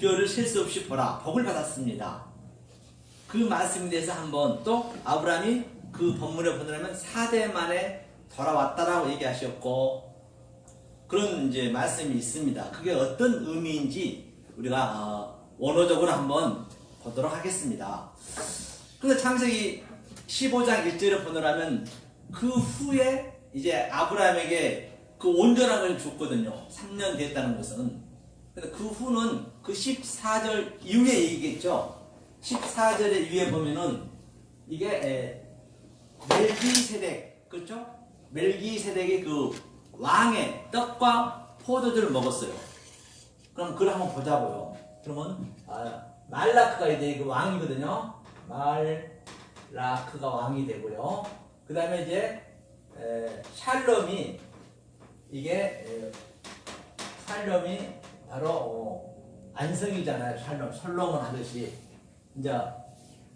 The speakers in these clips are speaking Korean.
뼈를 셀 수 없이 보라. 복을 받았습니다. 그 말씀에 대해서 한번 또 아브라함이 그 본문에 보면 4대 만에 돌아왔다라고 얘기하셨고, 그런 이제 말씀이 있습니다. 그게 어떤 의미인지 우리가 원어적으로 한번 보도록 하겠습니다. 그런데 창세기 15장 1절을 보느라면 그 후에 이제 아브라함에게 그 온전한 걸 줬거든요. 3년 됐다는 것은. 근데 그 후는 그 14절 이후에 얘기겠죠. 14절의 이후에 보면은 이게 멜기세덱, 그렇죠? 멜기세덱이 그 왕의 떡과 포도주를 먹었어요. 그럼 그걸 한번 보자고요. 그러면 말라크가 이제 그 왕이거든요. 말라크가 왕이 되고요. 그 다음에 이제 샬롬이 샬롬이 바로 안성이잖아요. 샬롬, 솔로몬 하듯이. 이제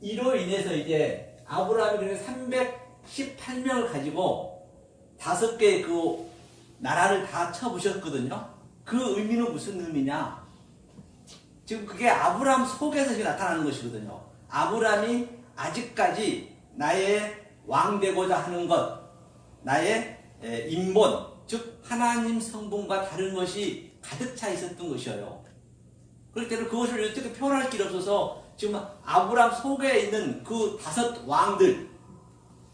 이로 인해서 이제 아브라함이 318명을 가지고 5개의 그 나라를 다 쳐부셨거든요. 그 의미는 무슨 의미냐? 지금 그게 아브라함 속에서 지금 나타나는 것이거든요. 아브라함이 아직까지 나의 왕 되고자 하는 것, 나의 인본, 즉 하나님 성분과 다른 것이 가득 차 있었던 것이에요. 그럴 때는 그것을 어떻게 표현할 길이 없어서 지금 아브라함 속에 있는 그 5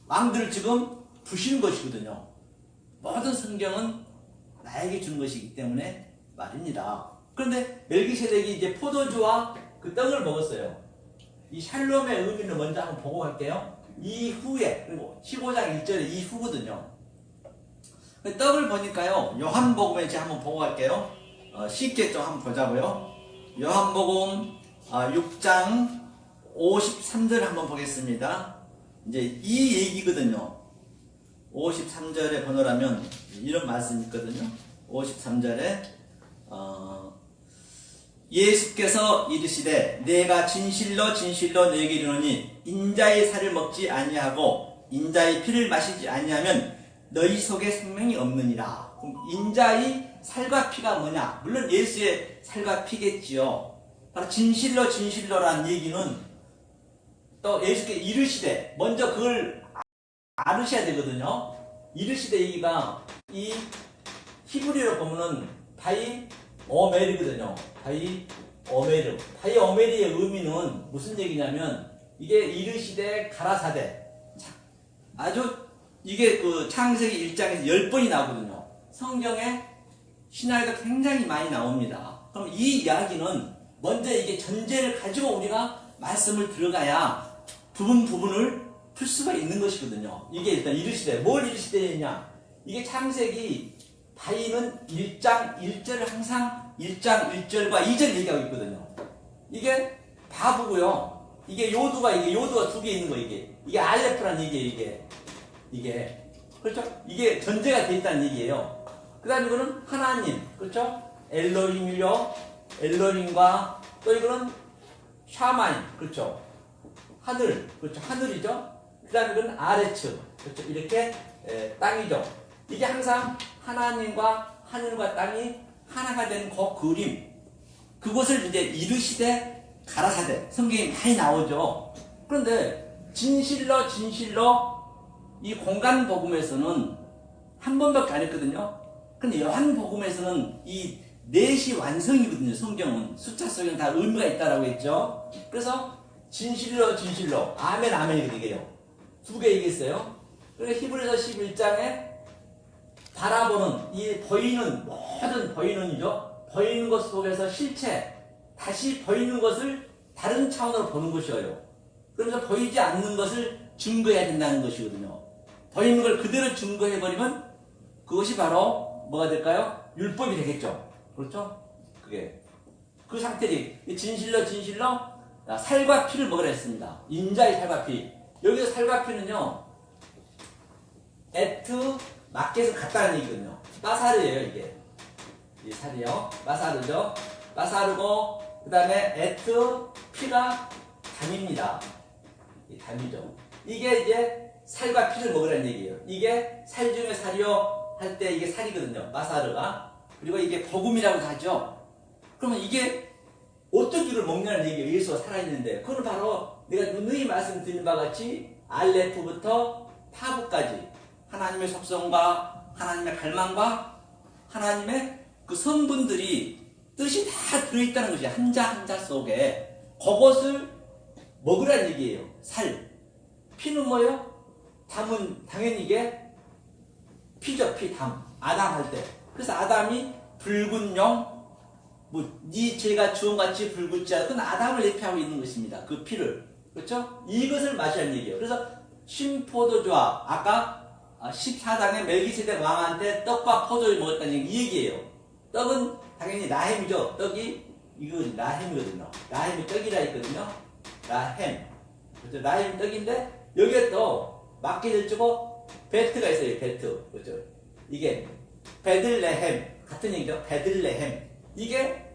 왕들을 지금 부시는 것이거든요. 모든 성경은 나에게 준 것이기 때문에 말입니다. 그런데 멜기세덱이 이제 포도주와 그 떡을 먹었어요. 이 샬롬의 의미를 먼저 한번 보고 갈게요. 이후에, 그리고 15장 1절에 이후거든요. 떡을 보니까요, 요한복음에 제가 한번 보고 갈게요. 쉽게 좀 한번 보자고요. 요한복음 6장 53절 한번 보겠습니다. 이제 이 얘기거든요. 53절에 보노라면 이런 말씀이 있거든요. 53절에 예수께서 이르시되 내가 진실로 진실로 너희에게 이르노니 인자의 살을 먹지 아니하고 인자의 피를 마시지 아니하면 너희 속에 생명이 없느니라. 그럼 인자의 살과 피가 뭐냐? 물론 예수의 살과 피겠지요. 바로 진실로 진실로라는 얘기는 또 예수께 이르시되, 먼저 그걸 알으셔야 되거든요. 이르시되 얘기가 이 히브리어로 보면은 바이 오멜이거든요. 바이 오멜. 바이 오멜의 의미는 무슨 얘기냐면 이게 이르시되 가라사대. 아주 이게 그 창세기 1장에서 10번이 나오거든요. 성경에 신화에도 굉장히 많이 나옵니다. 그럼 이 이야기는 먼저 이게 전제를 가지고 우리가 말씀을 들어가야 부분을 풀 수가 있는 것이거든요. 이게 일단 이르시되, 뭘 이르시되냐? 이게 창세기 바이는 1장 1절을 항상 1장 1절과 2절 얘기하고 있거든요. 이게 바보고요. 이게 요두가 2개 있는 거, 이게 알레프라는 얘기예요, 이게. 그렇죠? 이게 전제가 되어 있다는 얘기예요. 그 다음에 이거는 하나님, 그렇죠? 엘로힘이요. 엘로힘과 또 이거는 샤마임, 그렇죠? 하늘, 그렇죠? 하늘이죠? 그 다음에 이건 아레츠, 그렇죠? 이렇게 땅이죠. 이게 항상 하나님과 하늘과 땅이 하나가 된 그 그림, 그것을 이제 이르시되 가라사대, 성경이 많이 나오죠. 그런데 진실로 이 공간 복음에서는 한 번밖에 안 했거든요. 근데 요한 복음에서는 이 4시 완성이거든요. 성경은 숫자 속에는 다 의미가 있다라고 했죠. 그래서 진실로 아멘 아멘이 되게요. 2개 얘기했어요. 그리고 히브리서 11장에 바라보는 이 보이는 모든 보이는이죠. 보이는 것 속에서 실체, 다시 보이는 것을 다른 차원으로 보는 것이에요. 그러면서 보이지 않는 것을 증거해야 된다는 것이거든요. 보이는 걸 그대로 증거해버리면 그것이 바로 뭐가 될까요? 율법이 되겠죠. 그렇죠? 그게 그 상태지. 진실로 살과 피를 먹으라 했습니다. 인자의 살과 피. 여기서 살과 피는요, 에트 마켓을 같다는 얘기거든요. 마사르예요, 이게. 이 살이요. 마사르죠. 마사르고, 그 다음에 에트 피가 담입니다. 이 담이죠. 이게 이제 살과 피를 먹으라는 얘기예요. 이게 살 중에 살이요 할 때 이게 살이거든요. 마사르가. 그리고 이게 복음이라고 하죠. 그러면 이게 어떤 줄을 먹냐는 얘기예요. 예수가 살아있는데. 그건 바로 내가 누누이 말씀드린 바와 같이 알레프부터 타부까지 하나님의 속성과 하나님의 갈망과 하나님의 그 성분들이 뜻이 다 들어있다는 것이 한자 한자 속에 그것을 먹으라는 얘기예요. 살. 피는 뭐예요? 담은 당연히 이게 피죠. 피, 담. 아담 할 때. 그래서 아담이 붉은 영, 네 죄가 주홍같이 붉을지 않아. 그건 아담을 대표하고 있는 것입니다. 그 피를. 그렇죠? 이것을 마시라는 얘기예요. 그래서 신포도주와 아까 14장의 멜기세덱 왕한테 떡과 포도를 먹었다는 얘기, 이 얘기예요. 떡은 당연히 라햄이죠. 떡이 이거 라햄이거든요. 라햄이 떡이라 했거든요. 라햄. 그렇죠? 라햄 떡인데 여기에 또 맞게 될주고 베트가 있어요. 베트. 그렇죠? 이게 베들레헴 같은 얘기죠. 베들레헴. 이게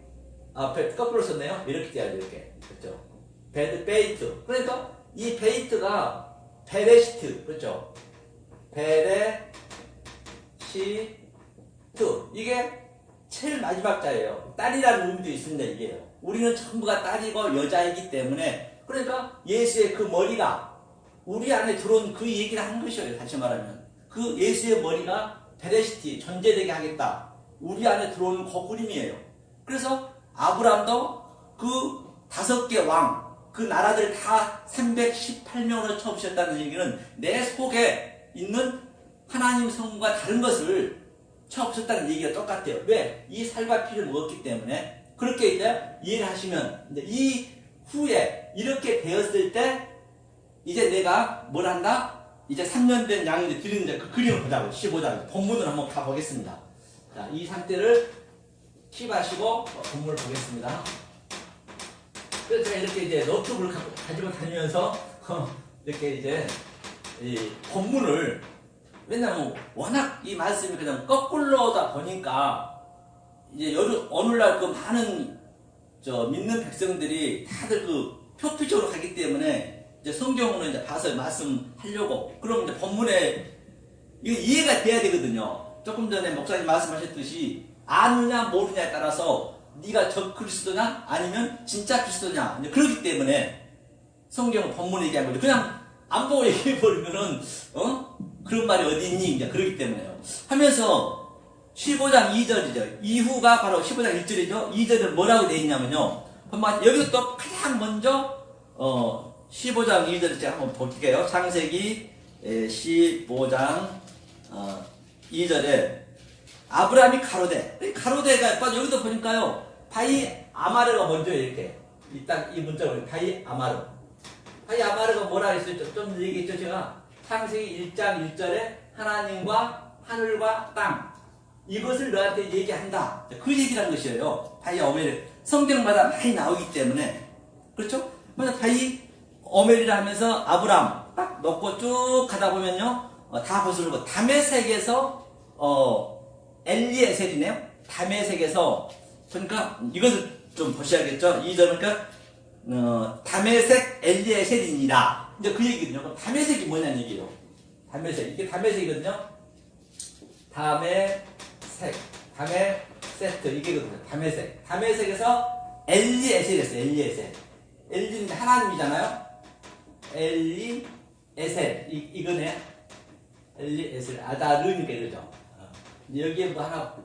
베트 거꾸로 썼네요. 이렇게 돼야죠. 이렇게. 그렇죠? 베이트. 그러니까 이 베이트가 베레시트. 그렇죠? 베레시트. 이게 제일 마지막 자예요. 딸이라는 의미도 있습니다. 이게요. 우리는 전부가 딸이고 여자이기 때문에 그러니까 예수의 그 머리가 우리 안에 들어온 그 얘기를 한 것이에요. 다시 말하면 그 예수의 머리가 베레시티 존재되게 하겠다. 우리 안에 들어오는 그 그림이에요. 그래서 아브라함도 그 5개 왕 그 나라들 다 318명으로 쳐부셨다는 얘기는 내 속에 있는 하나님 성과 다른 것을 쳐부셨다는 얘기가 똑같아요. 왜? 이 살과 피를 먹었기 때문에. 그렇게 이제 이해를 하시면 이제 이 후에 이렇게 되었을 때 이제 내가 뭘 한다? 이제 3년 된 양을 드리는데 그 그림을 보자고. 15장 본문을 한번 가보겠습니다. 자, 이 상태를 킵하시고 본문을 보겠습니다. 그래서 제가 이렇게 이제 노트북을 가지고 다니면서 이렇게 이제 이 본문을 왜냐면 워낙 이 말씀이 그냥 거꾸로다 보니까 이제 오늘날 그 많은 믿는 백성들이 다들 그 표피적으로 가기 때문에 이제 성경으로 이제 봐서 말씀하려고 그럼 이제 본문에 이거 이해가 돼야 되거든요. 조금 전에 목사님 말씀하셨듯이 아느냐 모르냐에 따라서 네가 적 그리스도냐 아니면 진짜 그리스도냐 이제 그렇기 때문에 성경은 본문에 얘기한 거죠. 그냥 안 보고 얘기해 버리면은 그런 말이 어디 있니 이제 그렇기 때문에요. 하면서 15장 2절이죠. 이후가 바로 15장 1절이죠. 2절은 뭐라고 되어 있냐면요. 여기서 또 가장 먼저 15장 2절을 제가 한번 볼게요. 창세기 15장 2절에 아브라함이 가로대가 여기도 보니까요. 바이 아마르가 먼저 이렇게 이 문자로 바이 아마르가 뭐라 했었죠? 좀 얘기했죠 제가. 창세기 1장 1절에 하나님과 하늘과 땅 이것을 너한테 얘기한다. 그 얘기라는 것이에요. 바이 오멜 성경마다 많이 나오기 때문에 그렇죠? 바이 오멜이라 하면서 아브라함 딱 놓고 쭉 가다 보면요 다 거슬고 다메섹에서 엘리에셀이네요. 다메섹에서 그러니까 이것을 좀 보셔야겠죠. 이 점은 그러니까 다메섹 엘리에셀이니라. 이제 그 얘기거든요. 그럼 다메섹이 뭐냐는 얘기예요. 다메섹 이게 다메섹이거든요. 다메섹트 이게거든요. 다메섹에서 엘리에셀이었어요. 엘리는 하나님이잖아요. 엘리에셀 이거네. 엘리에셀 아다르니까 이러죠. 여기에 뭐 하나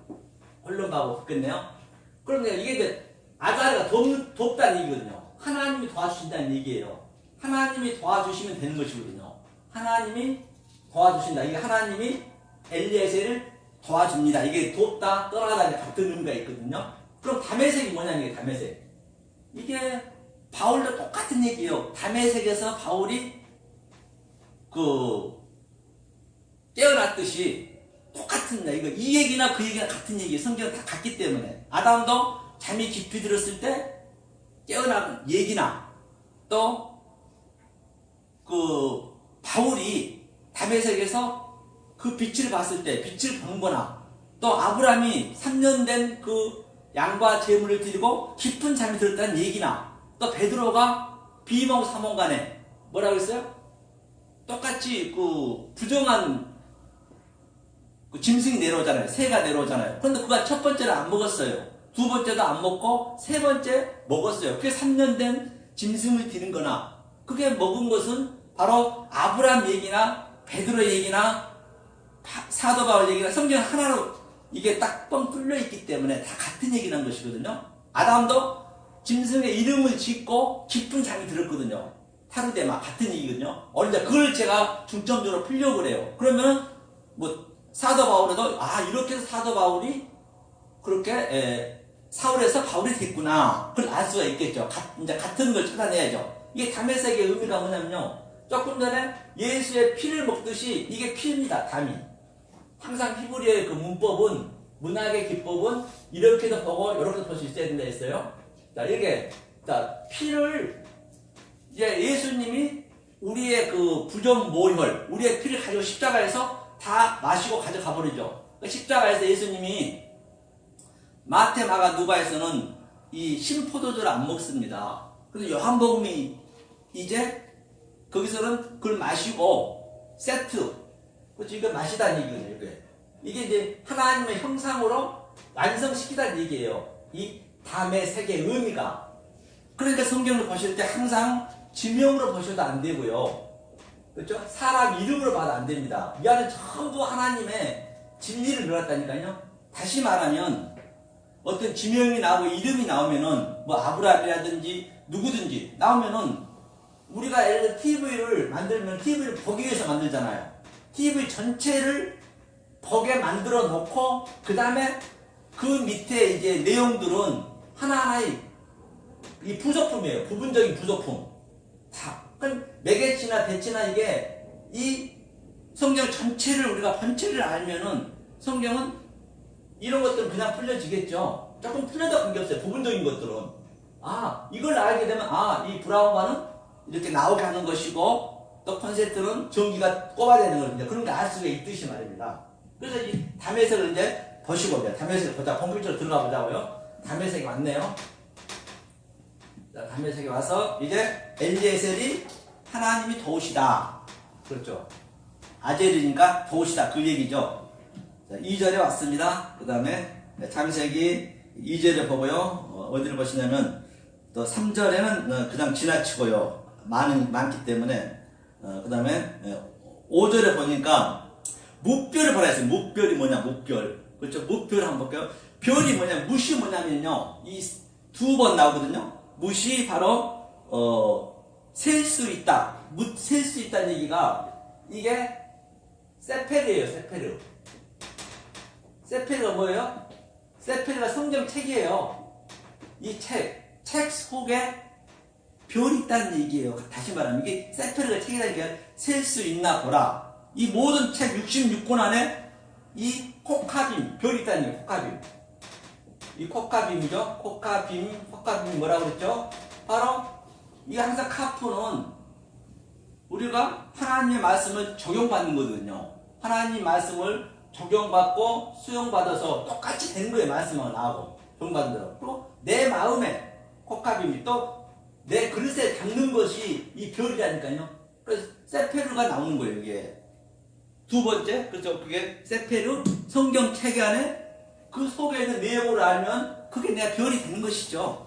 혼론하고 붙겠네요. 그런데 이게 이제 아다르가 돕다는 얘기거든요. 하나님이 도와주신다는 얘기예요. 하나님이 도와주시면 되는 것이거든요. 하나님이 도와주신다. 이게 하나님이 엘리에셀을 도와줍니다. 이게 돕다, 떠나다 같은 의미가 있거든요. 그럼 다메섹이 뭐냐는 얘기예요. 다메섹. 이게 바울도 똑같은 얘기예요. 다메섹에서 바울이 깨어났듯이 똑같은 이거 이 얘기나 그 얘기나 같은 얘기예요. 성경은 다 같기 때문에 아담도 잠이 깊이 들었을 때 깨어난 얘기나 또 바울이 다메섹에서 그 빛을 봤을 때 빛을 본 거나 또 아브라함이 3년 된 그 양과 제물을 드리고 깊은 잠이 들었다는 얘기나 또 베드로가 비몽사몽간에 뭐라고 했어요? 똑같이 부정한 짐승이 내려오잖아요. 새가 내려오잖아요. 그런데 그가 첫 번째를 안 먹었어요. 두 번째도 안 먹고 세 번째 먹었어요. 그게 3년 된 짐승을 드린 거나 그게 먹은 것은 바로 아브라함 얘기나 베드로 얘기나 사도 바울 얘기나 성경 하나로 이게 딱 뻥 뚫려 있기 때문에 다 같은 얘기란 것이거든요. 아담도 짐승의 이름을 짓고 깊은 잠이 들었거든요. 타르데마 같은 얘기거든요. 그러니까 그걸 제가 중점적으로 풀려고 그래요. 그러면 뭐 사도 바울에도 이렇게 해서 사도 바울이 그렇게 사울에서 바울이 됐구나. 그걸 알 수가 있겠죠. 이제 같은 걸 찾아내야죠. 이게 담에색의 의미가 뭐냐면요. 조금 전에 예수의 피를 먹듯이 이게 피입니다. 담이. 항상 히브리어의 그 문법은 문학의 기법은 이렇게도 보고 이렇게도 볼 수 있어야 된다 했어요. 자, 이렇게 피를 이제 예수님이 우리의 그 부정 모혈, 우리의 피를 가지고 십자가에서 다 마시고 가져가 버리죠. 십자가에서 예수님이 마태, 마가, 누가에서는 이 신포도주를 안 먹습니다. 그래서 요한복음이 이제 거기서는 그걸 마시고 세트, 그렇죠? 이거 마시다는 얘기거든요. 이게 이제 하나님의 형상으로 완성시키다는 얘기예요. 이 담의 색의 의미가. 그러니까 성경을 보실 때 항상 지명으로 보셔도 안 되고요. 그렇죠? 사람 이름으로 봐도 안 됩니다. 이 안에 전부 하나님의 진리를 넣었다니까요. 다시 말하면 어떤 지명이 나오고 이름이 나오면은 뭐 아브라함이라든지 누구든지 나오면은 우리가 예를 들어 TV를 만들면 TV를 보기 위해서 만들잖아요. TV 전체를 보게 만들어 놓고 그 다음에 그 밑에 이제 내용들은 하나하나의 이 부속품이에요. 부분적인 부속품. 다. 그럼 매개치나 배치나 이게 이 성경 전체를 우리가 본체를 알면은 성경은 이런 것들은 그냥 풀려지겠죠. 조금 풀려도 관계없어요. 부분적인 것들은. 이걸 알게 되면 이 브라운관은 이렇게 나오게 하는 것이고 또 콘센트는 전기가 꼽아야 되는 거거든요. 그런 거 알 수가 있듯이 말입니다. 그래서 이 담에색을 이제 보시고 이제 담에색 보자. 본격적으로 들어가 보자고요. 담에색이 왔네요. 자, 담에색이 와서 이제 엘리에셀이 하나님이 도우시다. 그렇죠. 아젤이니까 도우시다. 그 얘기죠. 자, 2절에 왔습니다. 그 다음에 담색이 2절에 보고요. 어디를 보시냐면 또 3절에는 그냥 지나치고요. 많기 때문에 그 다음에 5절에 보니까 무별을 보라 했어요. 무별이 뭐냐? 무별. 그렇죠. 무별 한번 볼게요. 별이 뭐냐? 무시 뭐냐면요. 이 두 번 나오거든요. 무시 바로 셀 수 있다. 셀 수 있다는 얘기가 이게 세페르예요. 세페르. 세페르가 뭐예요? 세페르가 성경 책이에요. 이 책 속에 별이 있다는 얘기예요. 다시 말하면 이게 세페르가 책이라니까 셀 수 있나 보라. 이 모든 책 66권 안에 이 코카빔, 별이 있다는 얘기예요. 코카빔. 이 코카빔이죠. 코카빔이 뭐라고 그랬죠? 바로 이 항상 카프는 우리가 하나님의 말씀을 적용받는 거거든요. 하나님 말씀을 적용받고 수용받아서 똑같이 되는 거예요. 말씀만 나오고 적용받는 대로. 그리고 내 마음에 코카빔이 또 내 그릇에 담는 것이 이 별이라니까요. 그래서 세페르가 나오는 거예요. 이게 두 번째, 그렇죠. 그게 세페르 성경 책 안에 그 속에 있는 내용을 알면 그게 내가 별이 되는 것이죠.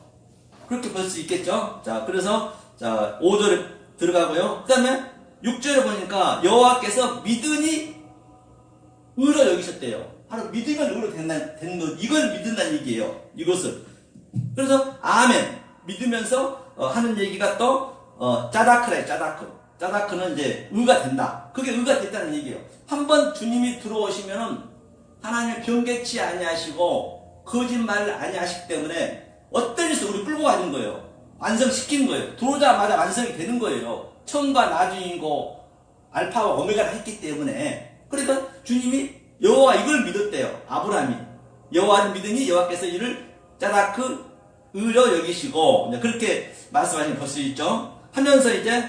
그렇게 볼 수 있겠죠. 자, 그래서 자 5절에 들어가고요. 그 다음에 6절에 보니까 여호와께서 믿으니 의로 여기셨대요. 바로 믿으면 의로 되는 것, 이걸 믿는다는 얘기예요. 이것을. 그래서 아멘 믿으면서 하는 얘기가 또 짜다크래. 짜다크는 이제 의가 된다. 그게 의가 됐다는 얘기예요. 한번 주님이 들어오시면은 하나님 변개치 아니하시고 거짓말을 아니하시기 때문에 어떤 일에서 우리 끌고 가는 거예요. 완성시키는 거예요. 들어오자마자 완성이 되는 거예요. 처음과 나중이고 알파와 오메가를 했기 때문에. 그러니까 주님이 여호와 이걸 믿었대요. 아브라함이 여호와를 믿으니 여호와께서 이를 짜다크 의로 여기시고 그렇게 말씀하시는 볼 수 있죠. 하면서 이제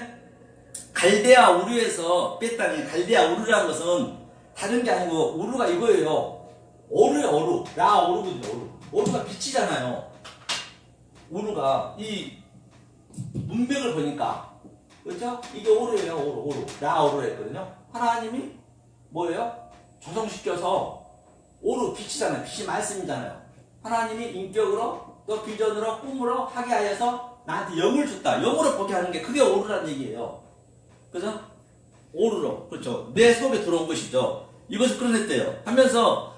갈대아 우르에서 뺐다는 갈대아 우르라는 것은 다른 게 아니고 우르가 이거예요. 오르예요. 오르. 라 오르거든요. 오르. 오르가 빛이잖아요. 우르가 이 문맥을 보니까 그렇죠? 이게 오르예요. 오르. 라 오르 했거든요. 하나님이 뭐예요? 조성시켜서 오르 빛이잖아요. 빛이 말씀이잖아요. 하나님이 인격으로 또 비전으로 꿈으로 하게 하여서 나한테 영을 줬다. 영으로 보게 하는 게 그게 오르라는 얘기예요. 그래서 오르로 그렇죠. 내 속에 들어온 것이죠. 이것을 끌어냈대요. 하면서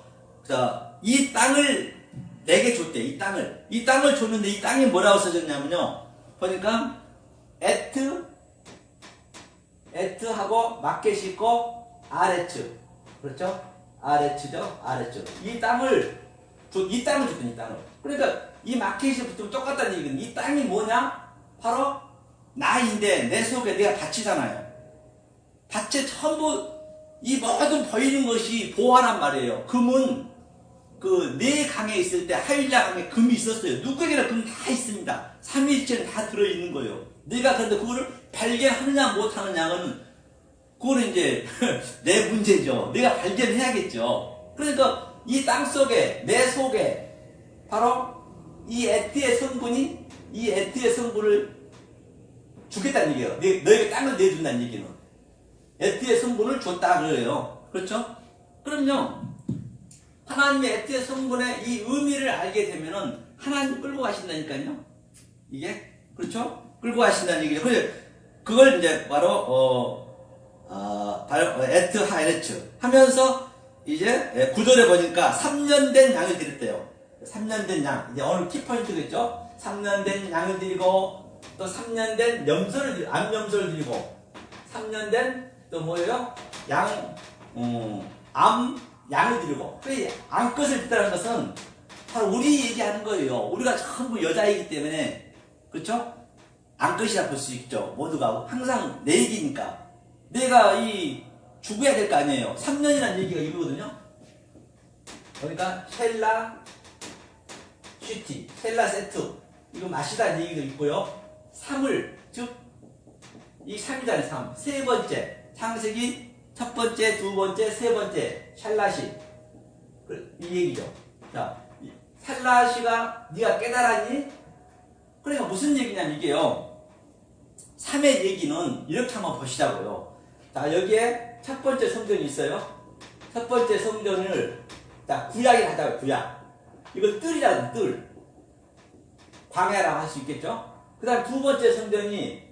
자, 이 땅을 내게 줬대. 이 땅을 줬는데 이 땅이 뭐라고 써졌냐면요. 보니까 에트하고 마켓이 있고 아레츠 그렇죠? 아레츠죠? 아레츠 이 땅을 줬더니 이 땅을 그러니까 이 마켓이 붙으면 똑같다는 얘기는 이 땅이 뭐냐? 바로 나인데 내 속에 내가 밭이잖아요. 밭에 전부 이 모든 보이는 것이 보화란 말이에요. 금은 그 네 강에 있을 때 하윌라 강에 금이 있었어요. 누구에게나 금 다 있습니다. 삼위일체는 다 들어있는 거예요. 내가 그런데 그거를 발견하느냐 못하느냐는 그거는 이제 내 문제죠. 내가 발견해야겠죠. 그러니까 이 땅 속에 내 속에 바로 이 에트의 성분을 주겠다는 얘기예요. 너에게 땅을 내준다는 얘기는 에트의 성분을 줬다 그래요. 그렇죠? 그럼요. 하나님의 에트의 성분의 이 의미를 알게 되면은 하나님 끌고 가신다니까요. 이게 그렇죠? 끌고 가신다는 얘기죠. 그걸 이제 바로 에트 하이레츠 하면서 이제 9절에 보니까 3년 된 양을 드렸대요. 3년 된 양. 이제 오늘 키포인트겠죠? 3년 된 양을 드리고 또 3년 된 암염소를 드리고 3년 된 또 뭐예요? 양을 드리고. 그래, 암것을 드리다는 것은 바로 우리 얘기하는 거예요. 우리가 전부 여자이기 때문에 그렇죠? 암것이라 볼 수 있죠. 모두가 항상 내 얘기니까. 내가 죽어야 될 거 아니에요. 3년이라는 얘기가 이거거든요. 그러니까 셀라 슈티, 셀라 세트 이거 마시다는 얘기도 있고요. 3을 즉 이 3이잖아요. 3. 세 번째 창세기 첫 번째, 두 번째, 세 번째 샬라시 이 얘기죠. 자, 샬라시가 네가 깨달았니? 그러니까 무슨 얘기냐면 이게요. 3의 얘기는 이렇게 한번 보시자고요. 자, 여기에 첫 번째 성전이 있어요. 첫 번째 성전을 자, 구약이라 하자고요. 구약. 이걸 뜰이라는 뜰. 광야라고 할 수 있겠죠? 그 다음 두 번째 성전이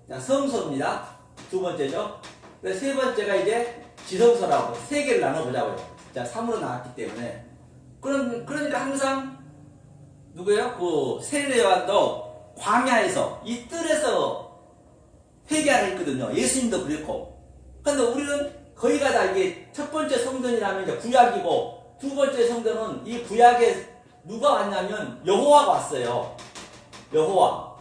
자, 성소입니다. 두 번째죠. 세 번째가 이제 지성소라고 세 개를 나눠보자고요. 자, 3으로 나왔기 때문에. 그러니까 항상 누구예요? 그 세례요한도 광야에서 이 뜰에서 회개하라 했거든요. 예수님도 그랬고. 근데 우리는 거기가 다 이게 첫 번째 성전이라면 이제 구약이고 두 번째 성전은 이 구약에 누가 왔냐면 여호와가 왔어요. 여호와가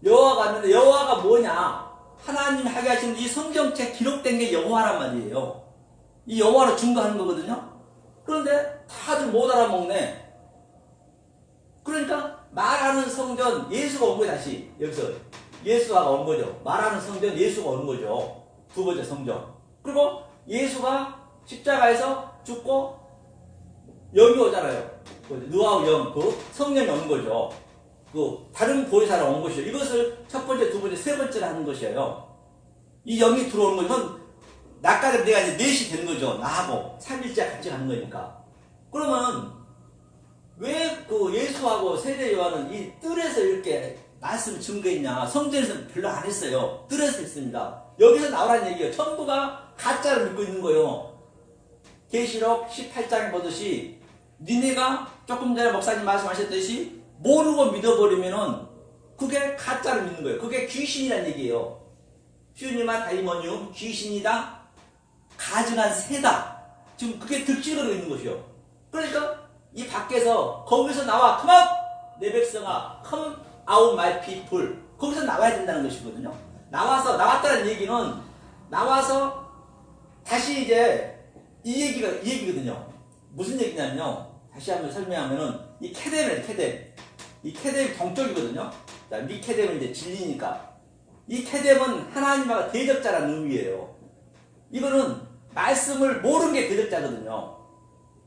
왔는데 여호와가 뭐냐? 하나님 하게 하신 이 성경책 기록된 게 여호와란 말이에요. 이 여호와로 증거하는 거거든요. 그런데 다들 못 알아먹네. 그러니까 말하는 성전 예수가 온 거예요. 다시 여기서 예수가 온 거죠. 말하는 성전 예수가 온 거죠. 두 번째 성전. 그리고 예수가 십자가에서 죽고 영이 오잖아요. 느와우 영, 그 성령이 온 거죠. 그 다른 보혜사로 온 것이요. 이것을 첫 번째, 두 번째, 세 번째로 하는 것이에요. 이 영이 들어오는 것은 나까지 내가 이제 넷이 되는 거죠. 나하고 삼일째 같이 가는 거니까. 그러면 왜 그 예수하고 세례 요한은 이 뜰에서 이렇게 말씀을 증거했냐? 성전에서는 별로 안 했어요. 뜰에서 했습니다. 여기서 나오라는 얘기예요. 전부가 가짜를 믿고 있는 거예요. 계시록 18장에 보듯이 니네가 조금 전에 목사님 말씀하셨듯이 모르고 믿어버리면은 그게 가짜를 믿는 거예요. 그게 귀신이라는 얘기예요. 퓨니마 다이모니움 귀신이다. 가증한 새다. 지금 그게 득실거리고 있는 것이요. 그러니까 이 밖에서 거기서 나와 come out 내 백성아 come out my people 거기서 나와야 된다는 것이거든요. 나왔다는 얘기는 나와서 다시 이제 이 얘기거든요. 무슨 얘기냐면요. 다시 한번 설명하면은 이 케뎀이 동쪽이거든요. 자, 미케뎀은 이제 진리니까. 이 케뎀은 하나님과 대적자라는 의미예요. 이거는 말씀을 모르는 게 대적자거든요.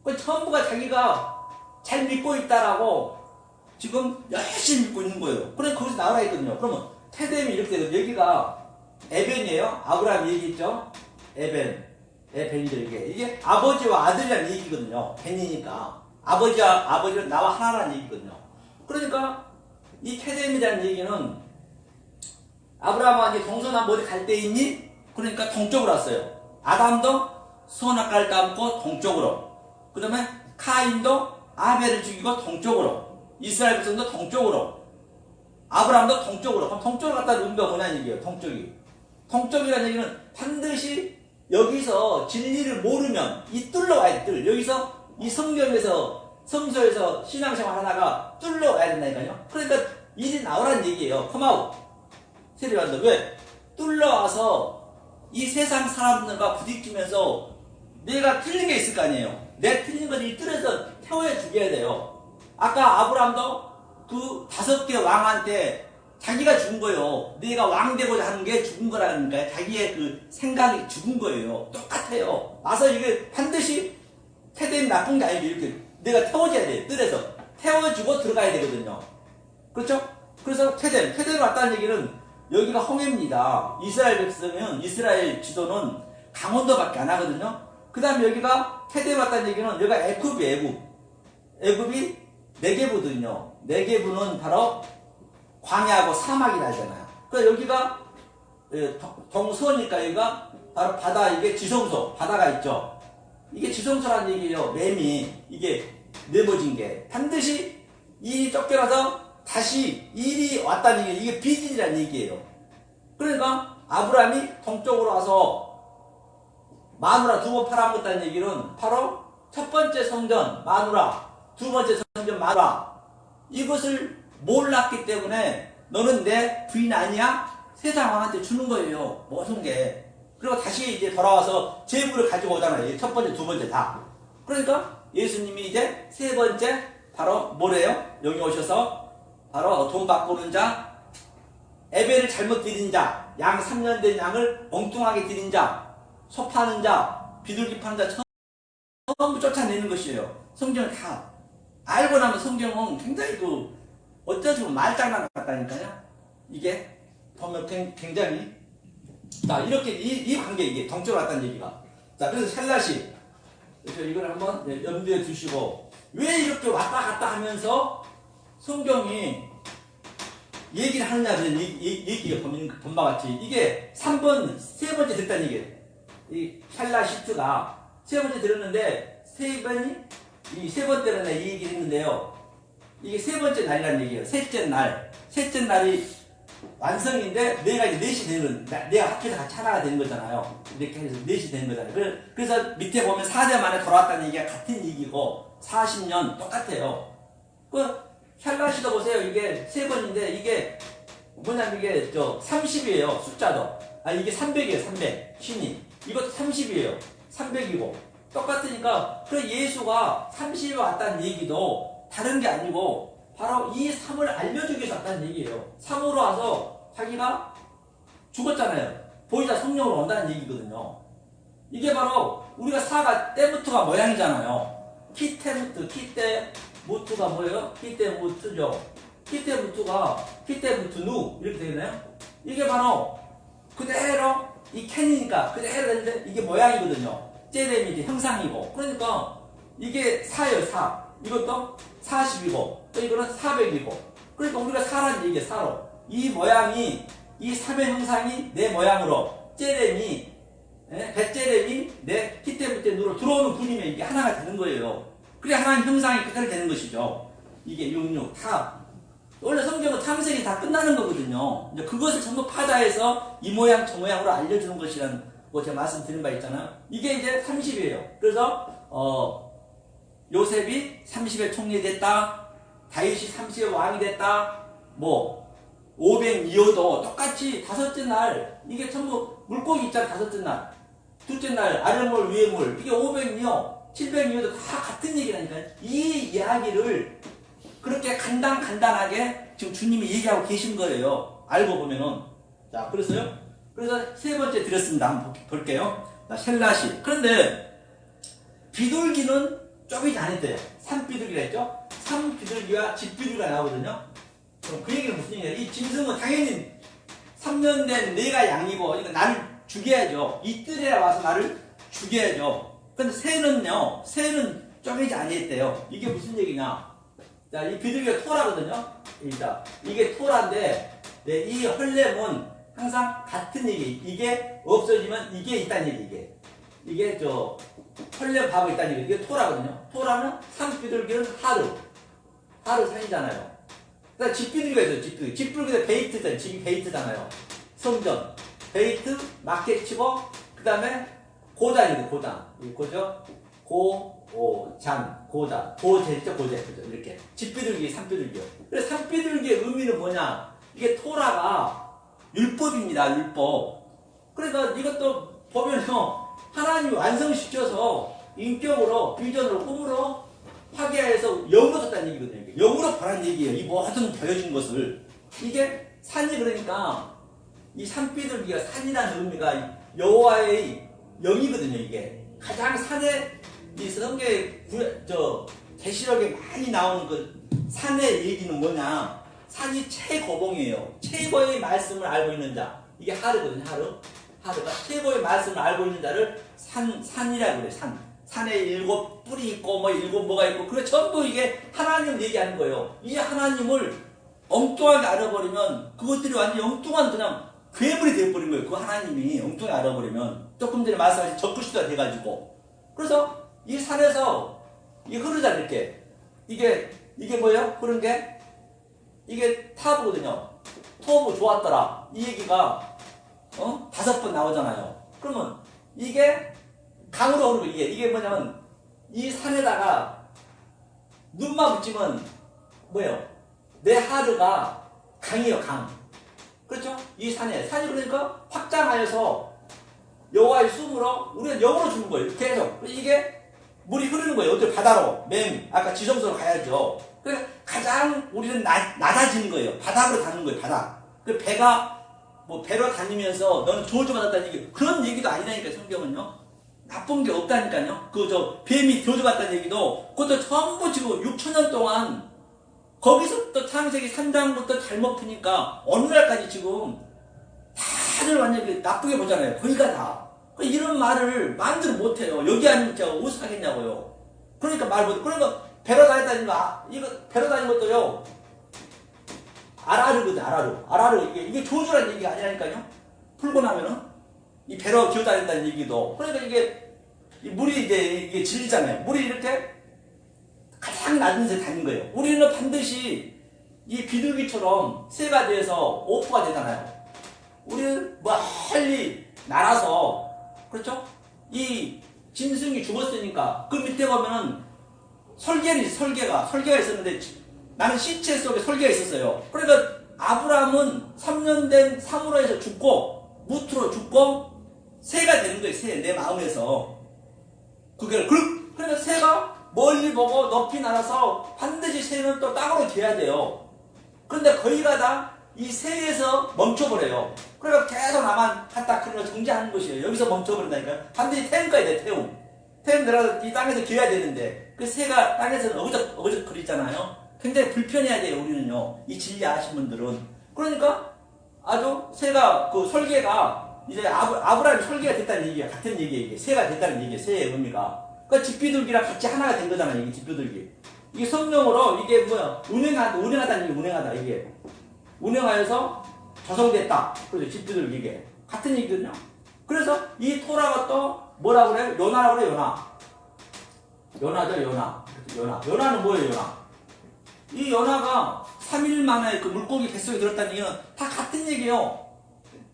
그 전부가 자기가 잘 믿고 있다라고 지금 열심히 믿고 있는 거예요. 그래서 거기서 나오라 했거든요. 그러면 케뎀이 이렇게 되거든요. 여기가 에벤이에요. 아브라함 얘기했죠. 에벤이죠. 이게 아버지와 아들이라는 얘기거든요. 벤이니까 아버지는 나와 하나라는 얘기거든요. 그러니까 이 케뎀이라는 얘기는 아브라함아 이제 동서남북 어디 갈 데 있니? 그러니까 동쪽으로 왔어요. 아담도 선악과를 따먹고 동쪽으로. 그 다음에 카인도 아벨을 죽이고 동쪽으로. 이스라엘 백성도 동쪽으로. 아브라함도 동쪽으로. 그럼 동쪽으로 갔다 의미가 뭐냐는 얘기예요. 동쪽이. 동쪽이라는 얘기는 반드시 여기서 진리를 모르면 이 뚫러 와야 돼. 여기서 이 성서에서 신앙생활 하나가 뚫러 와야 된다니까요. 그러니까 이리 나오라는 얘기예요. 컴아웃. 세리반도 왜? 뚫러 와서 이 세상 사람들과 부딪히면서 내가 틀린 게 있을 거 아니에요. 내 틀린 것을 이 뜰에서 태워야 죽여야 돼요. 아까 아브라함도 그 5개 왕한테 자기가 죽은 거예요. 내가 왕 되고자 하는 게 죽은 거라니까요. 자기의 그 생각이 죽은 거예요. 똑같아요. 와서 이게 반드시 케뎀이 나쁜 게 아니고 이렇게 내가 태워줘야 돼. 뜰에서 태워주고 들어가야 되거든요. 그렇죠? 그래서 케뎀 왔다는 얘기는 여기가 홍해입니다. 이스라엘 백성은 이스라엘 지도는 강원도밖에 안 하거든요. 그 다음에 여기가 케뎀 왔다는 얘기는 여기가 애굽이 네게부거든요. 네게부는 바로 광야하고 사막이 나잖아요. 그러니까 여기가 동서니까 여기가 바로 바다, 이게 지성소, 바다가 있죠. 이게 지성소라는 얘기예요. 뱀이 이게 내버진 게 반드시 이 쫓겨나서 다시 일이 왔다는 얘기, 이게 비진이라는 얘기예요. 그러니까 아브라함이 동쪽으로 와서 마누라 2번 팔아먹었다는 얘기는 바로 첫 번째 성전 마누라, 두 번째 성전 마누라, 이것을 몰랐기 때문에 너는 내 부인 아니야? 세상 왕한테 주는 거예요. 모든 게. 그리고 다시 이제 돌아와서 제물을 가지고 오잖아요. 첫 번째, 두 번째 다. 그러니까 예수님이 이제 세 번째 바로 뭐래요? 여기 오셔서 바로 돈 바꾸는 자, 에벨을 잘못 드린 자, 양 3년 된 양을 엉뚱하게 드린 자, 소 파는 자, 비둘기 파는 자 전부 쫓아내는 것이에요. 성경을 다 알고 나면 성경은 굉장히 어쩌지 보면 말장난 같다니까요. 이게 보면 굉장히 자 이렇게 이 관계 이게 동쪽으로 왔다는 얘기가. 자 그래서 샬라시 이걸 한번 염두에 두시고 왜 이렇게 왔다 갔다 하면서 성경이 얘기를 하느냐 그런 얘기가 본바 같이 이게 3번 세 번째 듣다는 얘기예요. 이 샬라시트가 세 번째 들었는데 세 번이 이 세 번째로 내가 이 얘기를 했는데요. 이게 세 번째 날이라는 얘기예요. 셋째 날이 완성인데 내가 이제 넷이 되는 거, 내가 합해서 같이 하나가 되는 거잖아요. 이렇게 해서 넷이 되는 거잖아요. 그래서 밑에 보면 4대 만에 돌아왔다는 얘기가 같은 얘기고 40년 똑같아요. 그 샬라시도 보세요. 이게 세 번인데 이게 뭐냐면 이게 30이에요. 숫자도. 이게 300이에요. 300. 신이. 이것도 30이에요. 300이고. 똑같으니까 그 예수가 30에 왔다는 얘기도 다른 게 아니고 바로 이 삶을 알려주기 위해서 왔다는 얘기예요. 3으로 와서 자기가 죽었잖아요. 보이자 성령으로 온다는 얘기거든요. 이게 바로 우리가 사가 때부터가 모양이잖아요. 키때무트가 뭐예요? 키때무트죠. 키때무트누 이렇게 되나요? 이게 바로 그대로 이 캔이니까 그대로 되는데 이게 모양이거든요. 제렘이 이제 형상이고 그러니까 이게 4예요. 4. 이것도 40이고 또 이거는 400이고 그러니까 우리가 4라는 얘기예요. 4로 이 모양이 이 3의 형상이 내 모양으로 제렘이 벳제렘이 내 키때무트누로 들어오는 분이면 이게 하나가 되는 거예요. 그래 하나님 형상이 그대로 되는 것이죠. 이게 66 다 원래 성경은 창세기 다 끝나는 거거든요. 이제 그것을 전부 파자해서 이 모양 저 모양으로 알려주는 것이라는 거 제가 말씀드린 바 있잖아요. 이게 이제 30이에요. 그래서 요셉이 30에 총리 됐다. 다윗이 30에 왕이 됐다. 500이어도 똑같이 다섯째 날 이게 전부 물고기 있잖아. 다섯째 날. 둘째 날 아래물 위에 물. 이게 500이요. 700이어도 다 같은 얘기라니까요. 이 이야기를 그렇게 간단하게 지금 주님이 얘기하고 계신 거예요. 알고 보면은. 자, 그래서 세 번째 드렸습니다. 한번 볼게요. 자, 셀라시. 그런데 비둘기는 쪼개지 않았대요. 산비둘기라 했죠? 산비둘기와 집비둘기가 나오거든요. 그럼 그 얘기는 무슨 얘기예요? 이 짐승은 당연히 3년 된 내가 양이고, 그러니까 나를 죽여야죠. 이 뜰에 와서 나를 죽여야죠. 근데 새는 쪼개지 아니했대요. 이게 무슨 얘기냐? 자, 이 비둘기가 토라거든요. 자, 이게 토라인데, 네, 이 헐렘은 항상 같은 얘기. 이게 없어지면 이게 있다는 얘기. 이게 헐렘 밥이 있다는 얘기. 이게 토라거든요. 토라는 산비둘기는 하루 산이잖아요. 그러니까 집비둘기가 있어요. 집비둘기. 집비둘기도 베이트잖아요. 집이 베이트잖아요. 성전, 베이트, 마켓 치고, 그 다음에 고단이고 고단. 이거죠? 고장, 고단. 고제죠, 고제. 그죠? 이렇게. 집비둘기, 산비둘기요. 그래서 산비둘기의 의미는 뭐냐? 이게 토라가 율법입니다, 율법. 그러니까 이것도 보면요. 하나님이 완성시켜서 인격으로, 비전으로, 꿈으로 파괴해서 영으로 떴다는 얘기거든요. 영으로 보라는 얘기예요. 이 모든 보여진 것을. 이게 산이 그러니까 이 산비둘기가 산이라는 의미가 여호와의 영이거든요. 이게 가장 산에 이 성경에 계시록에 많이 나오는 그 산의 얘기는 뭐냐? 산이 최고봉이에요. 최고의 말씀을 알고 있는 자. 이게 하르거든요. 하르가 최고의 말씀을 알고 있는 자를 산이라고 그래요. 산에 7 뿔이 있고 일곱 뭐가 있고 그래 전부 이게 하나님을 얘기하는 거예요. 이 하나님을 엉뚱하게 알아버리면 그것들이 완전 엉뚱한 그냥 괴물이 되어버린 거예요. 그 하나님이 엉뚱하게 알아버리면 조금 전에 말씀하신 적그리스도가 돼가지고 그래서 이 산에서 이게 흐르잖아요. 이게 뭐예요? 흐른 게 이게 타브거든요. 토브 좋았더라. 이 얘기가 5번 나오잖아요. 그러면 이게 강으로 흐르고 이게 뭐냐면 이 산에다가 눈만 붙이면 뭐예요? 내 하루가 강이에요. 강. 그렇죠? 이 산이 그러니까 확장하여서 여호와의 숨으로 우리는 영으로 주는 거예요. 계속 이게 물이 흐르는 거예요. 어디 바다로 아까 지성소로 가야죠. 그래서 가장 우리는 낮아지는 거예요. 바닥으로 가는 거예요. 바닥. 그 배가 배로 다니면서 너는 저주받았다는 얘기 그런 얘기도 아니라니까 성경은요. 나쁜 게 없다니까요. 뱀이 저주받았다는 얘기도 그것도 전부 지금 6,000년 동안 거기서부터 창세기 3장부터 잘못 푸니까 어느 날까지 지금 다들 완전히 나쁘게 보잖아요. 거기가 다. 이런 말을 마음대로 못해요. 여기 아니면 제가 어디서 하겠냐고요. 그러니까 말 못해. 그러니까 배로 다녔다는 거, 이거 배로 다닌 것도요. 아라르거든, 아라르. 이게 조주라는 얘기가 아니라니까요. 풀고 나면은 이 배로 기어다닌다는 얘기도. 그러니까 이게 물이 이게 질리잖아요. 물이 이렇게 가장 낮은 데서 다닌 거예요. 우리는 반드시 이 비둘기처럼 새가 돼서 오프가 되잖아요. 우리는 멀리 날아서 그렇죠? 이 짐승이 죽었으니까 그 밑에 보면은 설계가 있었는데 나는 시체 속에 설계가 있었어요. 그러니까 아브라함은 3년 된 사무라에서 죽고 무트로 죽고 새가 되는 거예요. 새 내 마음에서 그러니까 새가 멀리 보고 높이 날아서 반드시 새는 또 땅으로 돼야 돼요. 그런데 거기가 다 이 새에서 멈춰버려요. 그러니까 계속 나만 갔다 그런 걸 정지하는 것이에요. 여기서 멈춰버린다니까요. 반드시 태움 가야 돼. 태움 들어가서 이 땅에서 기어야 되는데 그 새가 땅에서는 어그적 거리잖아요. 굉장히 불편해야 돼요. 우리는요. 이 진리 아신 분들은. 그러니까 아주 새가 그 설계가 이제 아브라함이 설계가 됐다는 얘기가 같은 얘기예요. 이게 새가 됐다는 얘기예요. 새의 의미가. 그러니까 집비둘기랑 같이 하나가 된 거잖아요. 이게 집비둘기. 이게 성령으로 이게 운행하다는 얘기 운행하다 이게. 운영하여서 조성됐다. 그래서 집비둘기 이게 같은 얘기거든요. 그래서 이 토라가 또 뭐라고 그래요? 요나라고 그래요. 요나죠. 요나는 뭐예요? 이 요나가 3일 만에 그 물고기 뱃속에 들었다는 얘기는 다 같은 얘기예요.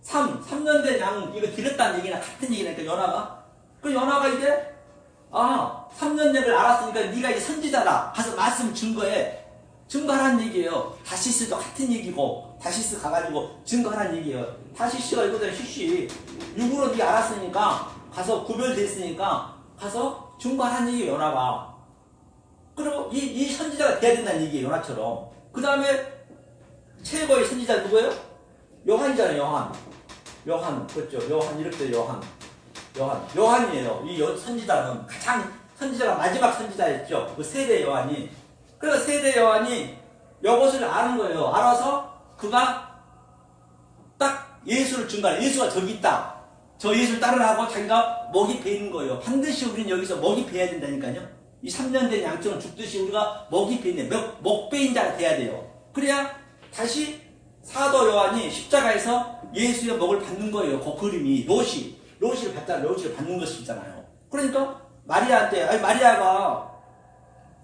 3년 된 양 이거 들었다는 얘기나 같은 얘기니까 요나가 이제 3년 전을 알았으니까 네가 이제 선지자다. 가서 말씀 증거하라는 얘기예요. 다시스도 같은 얘기고 다시스 가가지고 증거하라는 얘기예요. 다시스가 이거잖아요. 시시 육으로 네가 알았으니까 가서 구별됐으니까 가서 증거하라는 얘기예요. 요나가. 그리고 이 선지자가 돼야 된다는 얘기예요. 요나처럼. 그 다음에 최고의 선지자 누구예요? 요한이잖아요. 요한 그렇죠. 요한 이렇게 돼요. 요한이에요. 이 선지자는 가장 선지자가 마지막 선지자였죠. 그 세대 요한이. 그래서 세대 요한이 이것을 아는 거예요. 알아서 그가 딱 예수를 증거하는 예수가 저기 있다. 저 예수를 따르라고 자기가 목이 베이는 거예요. 반드시 우리는 여기서 목이 베야 된다니까요. 이 3년 된 양처럼 죽듯이 우리가 목이 베인 목베인 자가 돼야 돼요. 그래야 다시 사도 요한이 십자가에서 예수의 목을 받는 거예요. 그 그림이 롯이를 받는 것이잖아요. 그러니까 마리아한테 아니 마리아가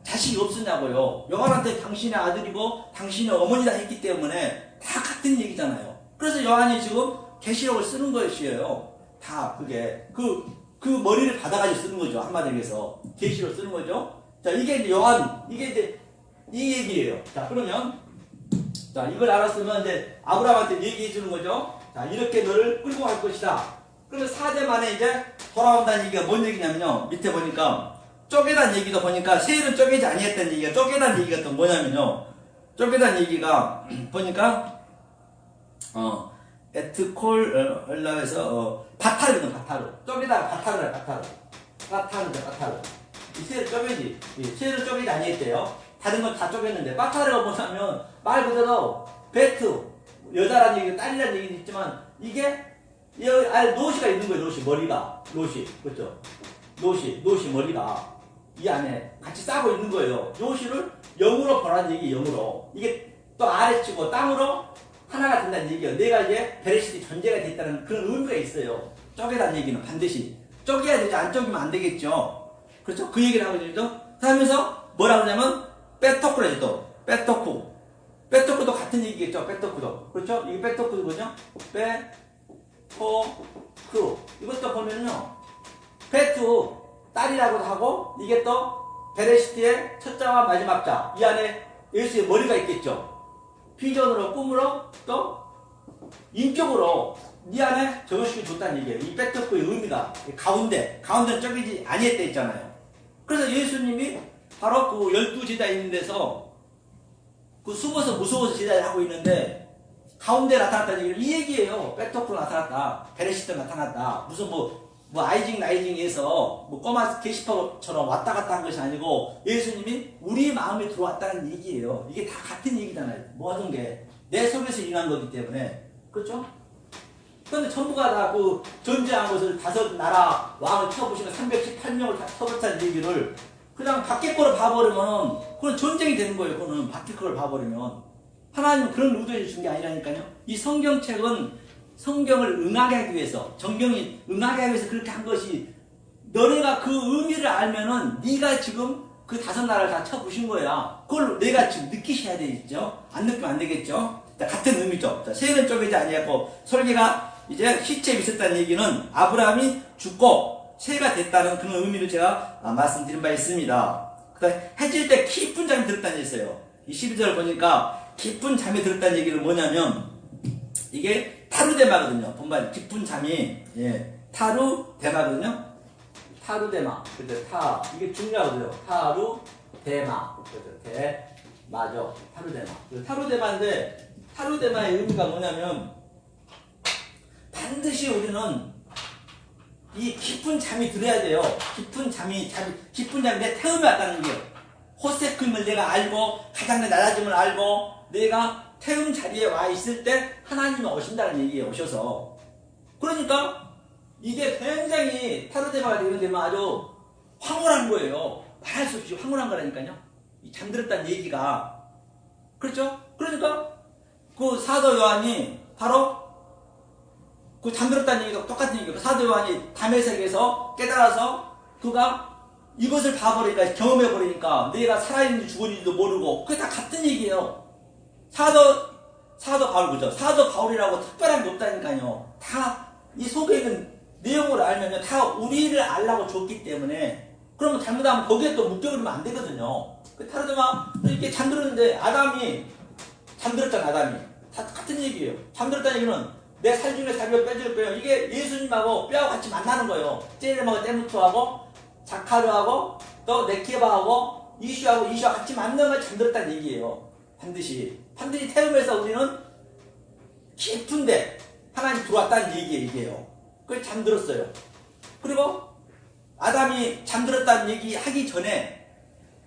자식이 없었냐고요. 요한한테 당신의 아들이고 당신의 어머니다 했기 때문에 다 같은 얘기잖아요. 그래서 요한이 지금 계시록을 쓰는 것이에요. 다 그게 그 머리를 받아가지고 쓰는 거죠. 한마디로 해서 계시록 쓰는 거죠. 자, 이게 이제 요한 이게 이제 이 얘기예요. 자, 그러면 자, 이걸 알았으면 이제 아브라함한테 얘기해 주는 거죠. 자, 이렇게 너를 끌고 갈 것이다. 그러면 4대 만에 이제 돌아온다는 얘기가 뭔 얘기냐면요. 밑에 보니까 쪼개단 얘기도 보니까 세일은 쪼개지 아니했다는 얘기가 쪼개단 얘기가 또 뭐냐면요. 쪼개단 얘기가 보니까 에트콜 얼라에서 바타르거든. 바타르. 쪼개다가 바타르. 이 세일을 쪼개지. 세일은 쪼개지 아니했대요. 다른 건 다 쪼갰는데 바타르가 뭐냐면 말 그대로 베트 여자라는 얘기 딸이라는 얘기도 있지만 이게 아래 노시가 있는 거예요. 노시 그렇죠. 노시 머리가 이 안에 같이 싸고 있는 거예요. 노시를 영으로 보라는 얘기 영으로 이게 또 아래치고 땅으로 하나가 된다는 얘기예요. 내가 이제 베레시티 존재가 됐다는 그런 의미가 있어요. 쪼개라는 얘기는 반드시 쪼개야 되죠. 안 쪼개면 안 되겠죠. 그렇죠. 그 얘기를 하고 있죠. 하면서 뭐라고 하냐면 빼토크래죠. 또 빼토크도 같은 얘기겠죠. 빼토크도 그렇죠. 이게 빼토크거든요. 빼토크 이것도 보면요. 페투 딸이라고도 하고 이게 또 베레시티의 첫 자와 마지막 자 이 안에 예수의 머리가 있겠죠. 비전으로 꿈으로 또 인격으로 이 안에 저것이 줬다는 얘기예요. 이 빼토크의 의미가 가운데는 쪼개지 아니했다 했잖아요. 그래서 예수님이 바로 그 12제자 있는 데서 그 숨어서 무서워서 제자를 하고 있는데 가운데 나타났다는 얘기를 이 얘기예요. 빼토크로 나타났다. 베레시트 나타났다. 무슨 뭐 아이징에서 뭐 꼬마 게시판처럼 왔다 갔다 한 것이 아니고 예수님이 우리 마음에 들어왔다는 얘기예요. 이게 다 같은 얘기잖아요. 모든 게 내 속에서 일어난 거기 때문에. 그렇죠? 그런데 전부가 다 그 전제한 것을 5나라 왕을 쳐부시면 318명을 다 쳐버렸다는 얘기를 그냥 밖에 거를 봐버리면 그건 전쟁이 되는 거예요. 그거는 밖에 거를 봐버리면 하나님은 그런 의도를 준 게 아니라니까요. 이 성경책은 성경을 응하게 하기 위해서 정경이 응하게 하기 위해서 그렇게 한 것이 너네가 그 의미를 알면은 네가 지금 그 5나라를 다 쳐부신 거야. 그걸 내가 지금 느끼셔야 되겠죠. 안 느끼면 안 되겠죠. 같은 의미죠. 자, 세일은 쪼개지 아니었고 설계가 이제 시체에 있었다는 얘기는 아브라함이 죽고 새가 됐다는 그런 의미를 제가 말씀드린 바 있습니다. 그다음 해질 때 깊은 잠이 들었다는 얘기 있어요. 이 12절 보니까 깊은 잠이 들었다는 얘기는 뭐냐면 이게 타루데마거든요. 본반 깊은 잠이 타루데마거든요. 타루데마. 그죠? 이게 중요하거든요. 타루데마. 그죠? 대마죠. 타루데마. 타루데마인데 타루데마의 의미가 뭐냐면 반드시 우리는 이 깊은 잠이 들어야 돼요. 깊은 잠이 내 태움이 왔다는 게 호세크임을 내가 알고 가장 내 낮아짐을 알고 내가 태움 자리에 와 있을 때 하나님이 오신다는 얘기예요. 오셔서. 그러니까 이게 굉장히 타루데마가 되면 아주 황홀한 거예요. 말할 수 없이 황홀한 거라니까요. 이 잠들었다는 얘기가. 그렇죠? 그러니까 그 사도 요한이 바로 그 잠들었다는 얘기가 똑같은 얘기예요. 사도 요한이 담의 세계에서 깨달아서 그가 이것을 봐버리니까 경험해버리니까 내가 살아있는지 죽었는지도 모르고 그게 다 같은 얘기예요. 사도 바울 그죠? 사도 바울이라고 특별한 게 없다니까요. 다 이 속에 있는 내용을 알면요. 다 우리를 알라고 줬기 때문에 그러면 잘못하면 거기에 또 묶여버리면 안 되거든요. 타르데마 이렇게 잠들었는데 아담이 잠들었잖아. 아담이 다 같은 얘기예요. 잠들었다는 얘기는 내 살 중에 살을 빼줄 거예요. 이게 예수님하고 뼈와 같이 만나는 거예요. 제레마가 때무토하고 자카르하고 또 네케바하고 이슈와 같이 만나는 걸 잠들었다는 얘기예요. 반드시 태움에서 우리는 깊은데 하나님 들어왔다는 얘기예요. 그걸 잠들었어요. 그리고 아담이 잠들었다는 얘기 하기 전에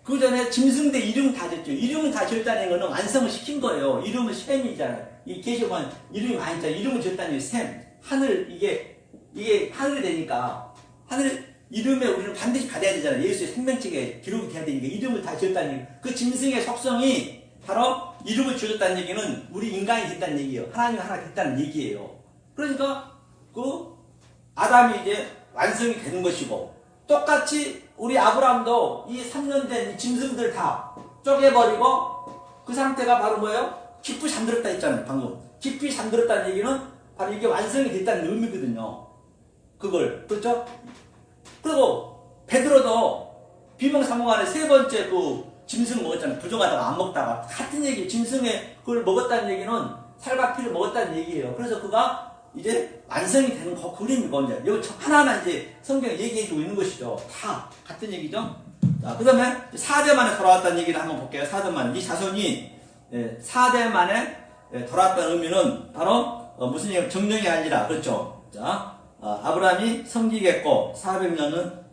그 전에 짐승대 이름 다 졌죠. 이름을 다 지었다는 거는 완성을 시킨 거예요. 이름은 셈이잖아요. 이 계시록은 이름이 많이 있잖아요. 이름을 지었다는 게 셈. 하늘 이게 하늘이 되니까 하늘 이름에 우리는 반드시 받아야 되잖아요. 예수의 생명책에 기록이 돼야 되니까 이름을 다 지었다는 얘기. 그 짐승의 속성이 바로 이름을 지어줬다는 얘기는 우리 인간이 됐다는 얘기예요. 하나님이 하나 됐다는 얘기예요. 그러니까 그 아담이 이제 완성이 되는 것이고, 똑같이 우리 아브라함도 이 3년 된 이 짐승들 다 쪼개버리고 그 상태가 바로 뭐예요? 깊이 잠들었다 했잖아요. 방금 깊이 잠들었다는 얘기는 바로 이게 완성이 됐다는 의미거든요. 그걸, 그렇죠? 그리고 베드로도 비몽사몽간에 세 번째 그 짐승 먹었잖아요. 부정하다가 안 먹다가. 같은 얘기, 짐승의 그걸 먹었다는 얘기는 살과 피를 먹었다는 얘기예요. 그래서 그가 이제 완성이 되는 그 그림이 뭔지, 여기 하나하나 이제 성경에 얘기해주고 있는 것이죠. 다 같은 얘기죠. 자, 그 다음에 4대 만에 돌아왔다는 얘기를 한번 볼게요. 4대 만에. 이 자손이 4대 만에 돌아왔다는 의미는 바로 무슨 얘기냐면 정령이 아니라, 그렇죠. 자, 아브라함이 섬기겠고 400년은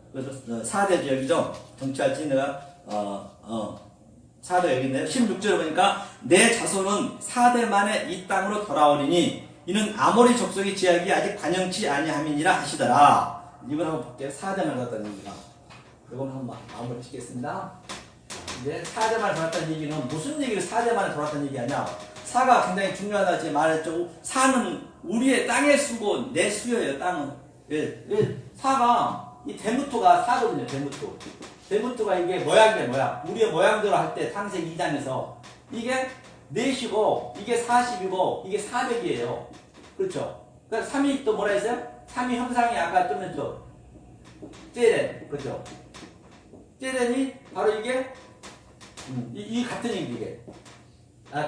4대 지역이죠. 정치할지 내가 4대 여기 있네요. 16절에 보니까 내 자손은 4대 만에 이 땅으로 돌아오리니 이는 아모리 족속의 지역이 아직 관영치 아니함이니라 하시더라. 이걸 한번 볼게요. 4대 만에 돌아왔다는 얘기가. 이건 한번 마무리 짓겠습니다. 이제 4대 만에 돌아왔다는 얘기는 무슨 얘기를 4대 만에 돌아왔다는 얘기 아니야. 사가 굉장히 중요하다 지금 말했죠. 사는 우리의 땅의 수고 내 수요예요. 땅은. 사가 이 대무토가 사거든요. 대무토. 대무토가 이게 모양이에요. 모양. 우리의 모양대로 할 때 창세기 2장에서 이게 4시고 이게 40이고 이게 400이에요. 그렇죠? 그러니까 3이 또 뭐라 했어요? 3이 형상이 아까 좀 했죠. 제렌. 그렇죠? 제렌이 바로 이게 이 같은 얘기 이게.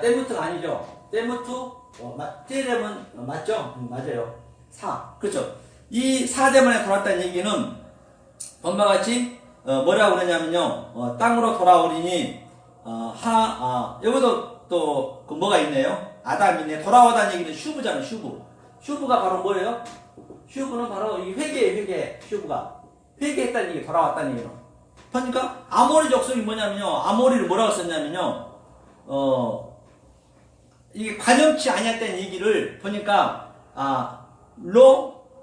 때무트가 아니죠. 때무트, 제렘은 맞죠? 맞아요. 4. 그렇죠. 이 4대만에 돌아왔다는 얘기는 본바 같이 뭐라고 그러냐면요. 땅으로 돌아오리니 여기도 또 그 뭐가 있네요. 아담이네. 돌아오다는 얘기는 슈브잖아요. 슈브. 슈브가 바로 뭐예요? 슈브는 바로 이 회개. 슈브가 회개했다는 얘기, 돌아왔다는 얘기는. 그러니까 아모리 족속이 뭐냐면요. 아모리를 뭐라고 썼냐면요. 이게 관영치 아니었다는 얘기를 보니까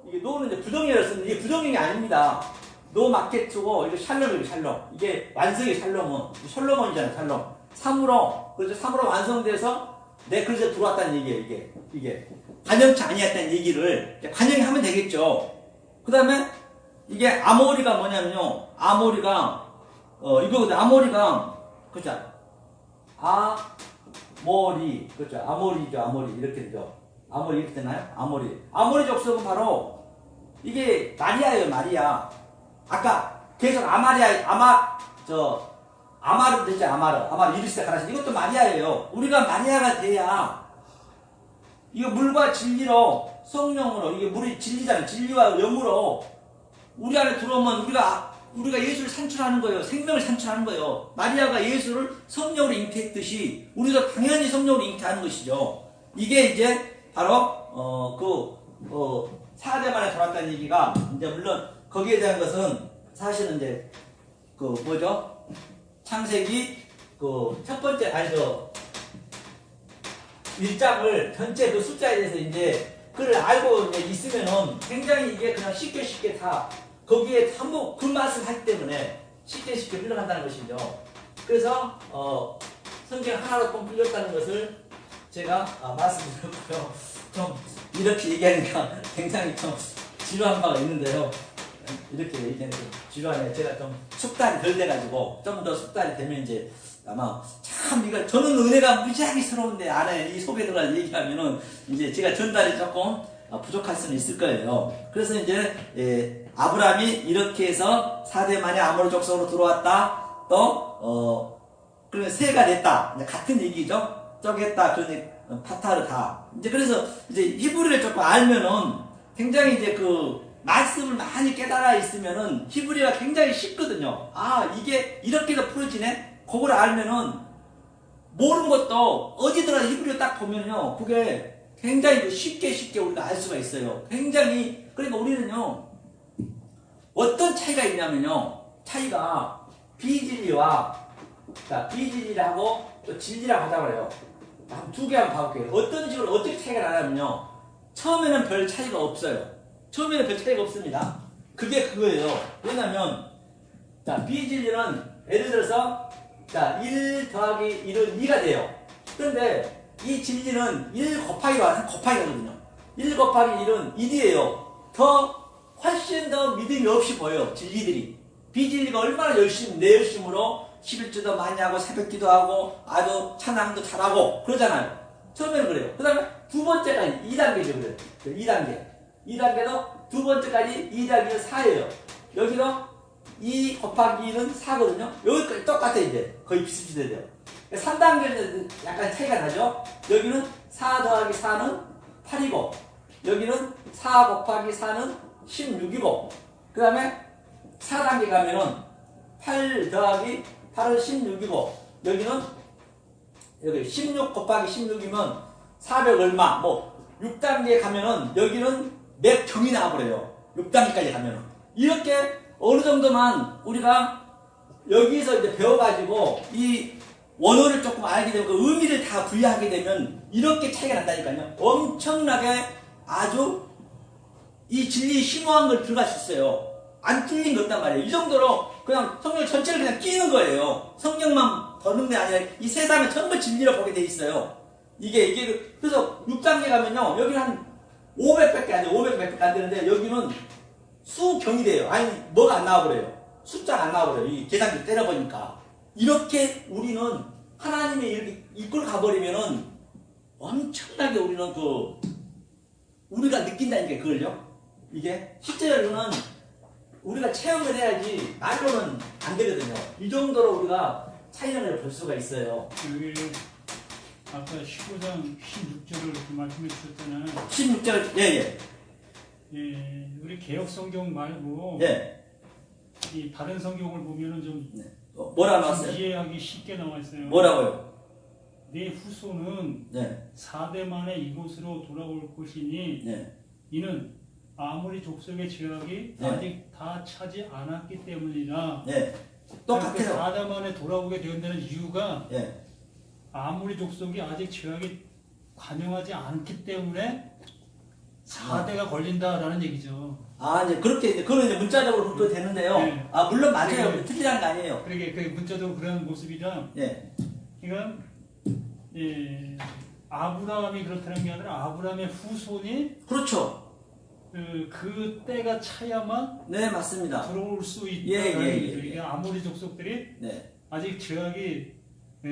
이게 노는 이제 부정형을 쓰는데 이게 부정형이 아닙니다. 노 마케트고 이거 샬롬이고 샬롬. 이게 완성의 샬롬은 솔로몬이잖아요. 샬롬. 3으로 그렇죠. 3으로 완성돼서 내 그릇에 들어왔다는 얘기예요. 이게 관영치 아니었다는 얘기를 관영이 하면 되겠죠. 그 다음에 이게 아모리가 뭐냐면요. 아모리가 아모리가 그렇죠. 아모리 그렇죠. 아모리 이렇게 되죠. 아모리 이렇게 되나요? 아모리 족속은 바로 이게 마리아예요. 마리아. 아까 계속 아마르 됐죠. 아마르 이르시다 가라시. 이것도 마리아예요. 우리가 마리아가 돼야 이거 물과 진리로 성령으로 이게 물이 진리잖아요. 진리와 영으로 우리 안에 들어오면 우리가 예수를 산출하는 거예요. 생명을 산출하는 거예요. 마리아가 예수를 성령으로 잉태했듯이 우리도 당연히 성령으로 잉태하는 것이죠. 이게 이제 바로 4대 만에 돌아왔다는 얘기가 이제 물론 거기에 대한 것은 사실은 이제 창세기 첫 번째 1장을 전체 그 숫자에 대해서 이제 그걸 알고 이제 있으면은 굉장히 이게 그냥 쉽게 다 거기에 전부 그 맛을 하기 때문에 쉽게 흘러간다는 것이죠. 그래서 성경 하나로 뻥 뚫렸다는 것을 제가 말씀드렸고요. 좀 이렇게 얘기하니까 굉장히 좀 지루한 바가 있는데요. 이렇게 얘기하니까 지루하네요. 제가 좀 숙달이 덜 돼가지고 좀 더 숙달이 되면 이제 아마 참 이거 저는 은혜가 무지하게 스러운데 안에 이 속에 들어가서 얘기하면은 이제 제가 전달이 조금 부족할 수는 있을 거예요. 그래서 이제 아브라함이 이렇게 해서 4대 만에 아모리 족속으로 들어왔다. 또 그러면 새가 됐다. 이제 같은 얘기죠. 쪼갰다. 그러니 파타르 다. 이제 그래서 이제 히브리를 조금 알면은 굉장히 이제 그 말씀을 많이 깨달아 있으면은 히브리가 굉장히 쉽거든요. 이게 이렇게도 풀어지네. 그걸 알면은 모르는 것도 어디더라 히브리를 딱 보면요. 그게 굉장히 쉽게 우리가 알 수가 있어요. 굉장히 그러니까 우리는요. 어떤 차이가 있냐면요. 차이가 비진리하고 또 진리라고 하자고 해요. 두 개 한번 봐볼게요. 어떤 식으로 어떻게 차이가 나냐면요. 처음에는 별 차이가 없어요. 처음에는 별 차이가 없습니다. 그게 그거예요. 왜냐면, 자, 비진리는 예를 들어서, 자, 1 더하기 1은 2가 돼요. 그런데 이 진리는 1 곱하기로 하는 곱하기거든요. 1 곱하기 1은 1이에요. 훨씬 더 믿음이 없이 보여요. 진리들이. 비진리가 얼마나 내 열심으로 11주도 많이 하고 새벽 기도하고 아주 찬양도 잘하고 그러잖아요. 처음에는 그래요. 그 다음에 두 번째까지 2단계죠. 그래요. 2단계. 2단계도 두 번째까지 2 더하기 1은 4예요. 여기도 2 곱하기 1은 4거든요. 여기까지 똑같아 이제. 거의 비슷비슷해요. 3단계는 약간 차이가 나죠. 여기는 4 더하기 4는 8이고 여기는 4 곱하기 4는 16이고 그 다음에 4단계 가면은 8 더하기 8은 16이고 여기는 여기 16 곱하기 16이면 400 얼마 뭐 6단계 가면은 여기는 몇 경이 나와버려요. 6단계까지 가면은 이렇게 어느 정도만 우리가 여기서 이제 배워가지고 이 원어를 조금 알게 되고 그 의미를 다 부여하게 되면 이렇게 차이가 난다니까요. 엄청나게 아주 이 진리에 심오한 걸 들어갈 수 있어요. 안 틀린 거 없단 말이에요. 이 정도로 그냥 성경 전체를 그냥 끼는 거예요. 성경만 보는 게 아니라 이 세상을 전부 진리로 보게 돼 있어요. 이게 그래서 6단계 가면요. 여기는 한 500밖에 안 돼요. 500밖에 안 되는데 여기는 수경이 돼요. 아니 뭐가 안 나와버려요. 숫자가 안 나와버려요. 이 계산기 때려보니까. 이렇게 우리는 하나님이 이렇게 이끌어 가버리면은 엄청나게 우리는 우리가 느낀다니까 그걸요. 이게 실제로는 우리가 체험을 해야지 말로는 안 되거든요. 이 정도로 우리가 차이를 볼 수가 있어요. 여기 아까 15장 16절을 이렇게 말씀해 주셨잖아요. 16절 예. 예, 우리 개혁 성경 말고 예. 이 다른 성경을 보면은 좀 네. 뭐라 나왔어요? 이해하기 쉽게 나와 있어요. 뭐라고요? 내 후손은 네. 4대 만에 이곳으로 돌아올 것이니 네. 이는 아무리 족속의 죄악이 네. 아직 다 차지 않았기 때문이라. 네. 똑같아요. 4대 만에 돌아오게 된다는 이유가 예. 아무리 족속이 아직 죄악이 관영하지 않기 때문에 4대가 걸린다라는 얘기죠. 아, 이제 그렇게 그런 이제 문자적으로 그렇게 되는데요. 네. 아, 물론 맞아요. 네. 틀리다는 거 아니에요. 그러게 그 문자도 그런 모습이라. 예. 그러니까 아브라함이 그렇다는 게 아니라 아브라함의 후손이 그렇죠. 그 때가 차야만 네, 맞습니다. 들어올 수 예, 있다는 예, 얘기죠. 예, 예. 이게 아무리 족속들이 네. 아직 죄악이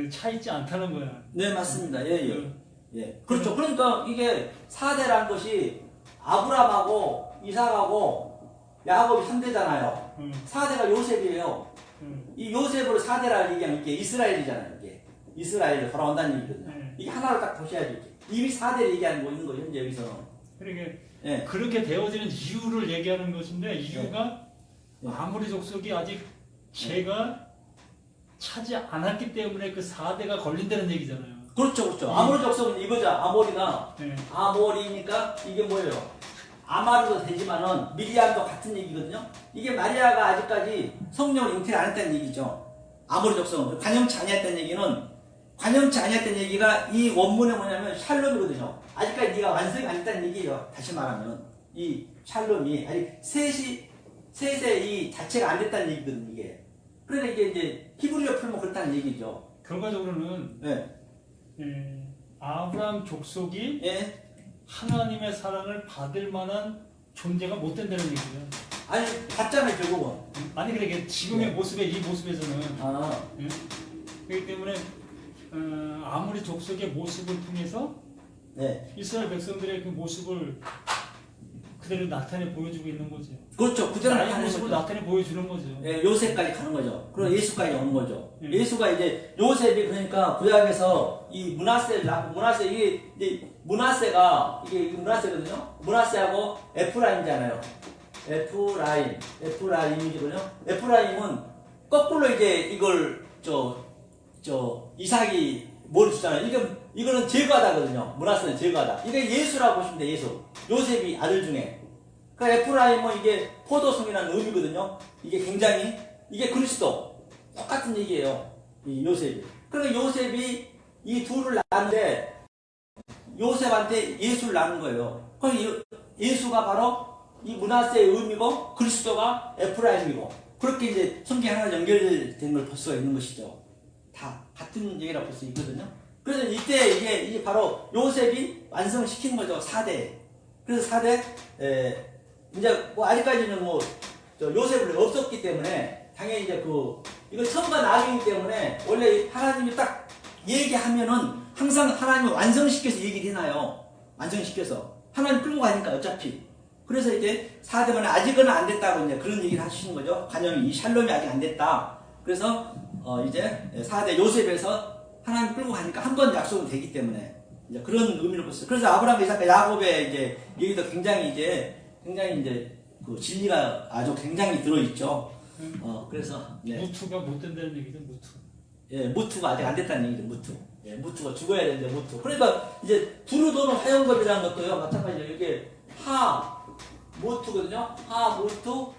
차 있지 않다는 거야. 네, 맞습니다. 예. 예. 그렇죠. 그러니까 이게 4대라는 것이 아브라함하고 이삭하고 야곱이 3대잖아요. 4대가 요셉이에요. 이 요셉으로 4대라 얘기하면 이게 이스라엘이잖아요. 이게 이스라엘로 돌아온다는 얘기거든요. 이게 하나로 딱 보셔야죠. 이미 4대를 얘기하는 거 있는 거예요. 현재 여기서는. 그러게 예. 그렇게 되어지는 이유를 얘기하는 것인데 이유가 예. 아무리 족속이 아직 죄가 차지 않았기 때문에 그 4대가 걸린다는 얘기잖아요. 그렇죠. 아모리 족속은 이거죠. 아모리가 네. 아모리니까 이게 뭐예요? 아마르도 되지만은 미리암도 같은 얘기거든요. 이게 마리아가 아직까지 성령을 잉태를 안 했다는 얘기죠. 아모리 족속은 관영치 아니했다는 얘기는 관영치 아니했다는 얘기가 이 원문에 뭐냐면 샬롬이거든요. 아직까지 네가 완성이 안 됐다는 얘기예요. 다시 말하면 이 샬롬이 아직 셋의 이 자체가 안 됐다는 얘기거든요. 이게. 그러니까 이게 이제 히브리어 풀면 그렇다는 얘기죠. 결과적으로는 네. 아브라함 족속이 예. 하나님의 사랑을 받을 만한 존재가 못 된다는 얘기예요. 아니 받잖아요 결국은. 아니 그러게 지금의 네. 모습에 이 모습에서는 아. 예? 그렇기 때문에 아무리 족속의 모습을 통해서 네. 이스라엘 백성들의 그 모습을 그대로 나타내 보여주고 있는 거죠. 그렇죠. 그대로 나의 나타내는 모습을 거죠. 나타내 보여주는 거죠. 예, 요셉까지 가는 거죠. 그리고 예수까지 오는 거죠. 예. 예수가 이제 요셉이 그러니까 구약에서 이 문하세를 낳고 문하세가 이게 문하세거든요. 문하세하고 에프라임이잖아요. 에프라임이거든요. 에프라임은 거꾸로 이제 이걸 이삭이 뭘 주잖아요. 이거는 제거하다거든요. 문하세는 제거하다. 이게 예수라고 보시면 돼요. 예수. 요셉이 아들 중에. 그러니까 에프라임은 이게 포도송이라는 의미거든요. 이게 굉장히 이게 그리스도 똑같은 얘기예요. 이 요셉이. 그러니까 요셉이 이 둘을 낳는데 요셉한테 예수를 낳는 거예요. 그럼 예수가 바로 이 므낫세의 의미고 그리스도가 에프라임이고 그렇게 이제 성경 하나 연결된 걸 볼 수가 있는 것이죠. 다 같은 얘기라고 볼 수 있거든요. 그래서 이때 이게 바로 요셉이 완성시킨 거죠. 4대. 그래서 4대 이제 뭐 아직까지는 뭐 요셉은 없었기 때문에 당연히 이제 이거 처음과 나중이기 때문에 원래 하나님이 딱 얘기하면은 항상 하나님을 완성시켜서 얘기를 해놔요. 완성시켜서 하나님 끌고 가니까 어차피. 그래서 이제 4대만에 아직은 안 됐다고 이제 그런 얘기를 하시는 거죠. 관용이 이 샬롬이 아직 안 됐다. 그래서 이제 4대 요셉에서 하나님 끌고 가니까 한 번 약속은 되기 때문에 이제 그런 의미를 봤어요. 그래서 아브라함, 이삭, 야곱의 이제 얘기도 굉장히 이제 그 진리가 아주 굉장히 들어있죠. 그래서 무투가 못 된다는 얘기죠. 무투. 예, 무투가 아직 안 됐다는 얘기죠. 무투. 예, 무투가 죽어야 되는데 무투. 그러니까 이제 두루 도는 화영겁이라는 것도요. 마찬가지로 이게 무투거든요. 무투,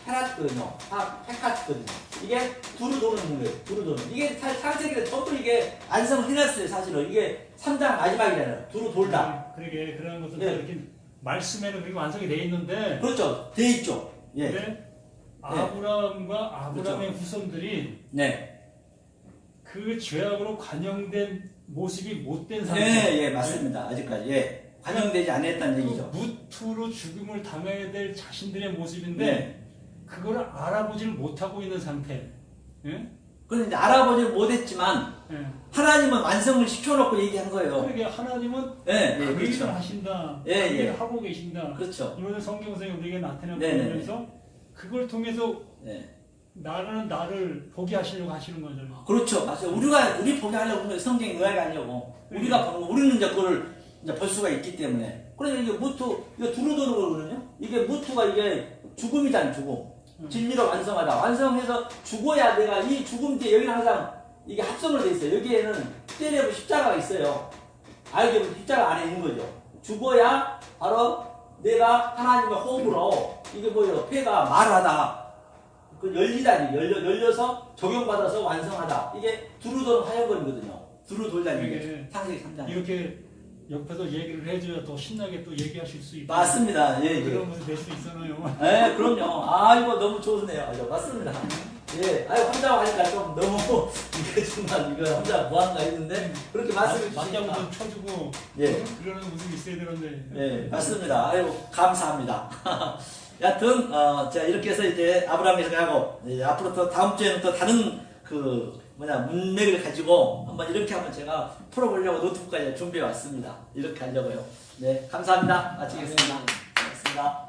페라트거든요. 페카트거든요. 이게 두루 도는 거예요. 두루 도는. 이게 창세기에 전부 이게 안성을 해놨어요. 사실은 이게 3장 마지막이잖아요. 두루 돌다. 그러게 그런 것도 네. 이렇게 말씀에는 그렇게 완성이 돼 있는데. 그렇죠. 돼 있죠. 예. 근데 아브라함과 아브라함의 그렇죠. 후손들이 네. 그 죄악으로 관영된 모습이 못된 상태. 예, 맞습니다. 아직까지. 예. 관영되지 않았다는 얘기죠. 무투로 죽음을 당해야 될 자신들의 모습인데 네. 그걸 알아보지를 못하고 있는 상태. 예? 그런데 이제 알아보지 못했지만 예. 하나님은 완성을 시켜놓고 얘기한 거예요. 그러게 하나님은 예, 그 그렇죠. 일을 하신다. 예, 그 예. 일을 하고 계신다. 그렇죠. 이거는 성경에서 우리에게 나타내고 네, 네, 보면서 그걸 통해서 네. 나를 보게 하시려고 하시는 거잖아요. 그렇죠. 맞아요. 우리 보게 하려고 하면 성경에 의하게 하려고. 우리가 보는 거, 우리는 이제 그걸 이제 볼 수가 있기 때문에. 그래서 이게 무투, 이거 두루도는 거거든요. 이게 무투가 이게 죽음이잖아요, 죽음. 진리로 완성하다. 완성해서 죽어야 내가 이 죽음 뒤에 여기는 항상 이게 합성으로 돼 있어요. 여기에는 때려면 십자가가 있어요. 알게 보면 십자가 안에 있는 거죠. 죽어야 바로 내가 하나님의 호흡으로 이게 뭐예요? 폐가 말하다. 그 열리다니 열려서 적용받아서 완성하다. 이게 두루도는 화형건이거든요. 두루 돌다니 게 창세기 3장. 이렇게 옆에서 얘기를 해줘야 더 신나게 또 얘기하실 수 있고. 맞습니다. 예, 예. 그런 것을 낼 수 있잖아요. 예, 그럼요. 아, 이거 너무 좋으네요. 아주 맞습니다. 예, 아유, 혼자 하니까 좀 너무, 이게 정말, 이거 혼자 뭐한가 했는데, 그렇게 말씀해 주시니까. 맞장구 쳐주고, 예. 그러는 모습이 있어야 되는데. 예, 맞습니다. 아유, 감사합니다. 여하튼, 자, 이렇게 해서 이제 아브라함 이삭하고, 앞으로 또 다음 주에는 또 다른 문맥을 가지고 한번 제가 풀어보려고 노트북까지 준비해 왔습니다. 이렇게 하려고요. 네, 감사합니다. 마치겠습니다. 고맙습니다.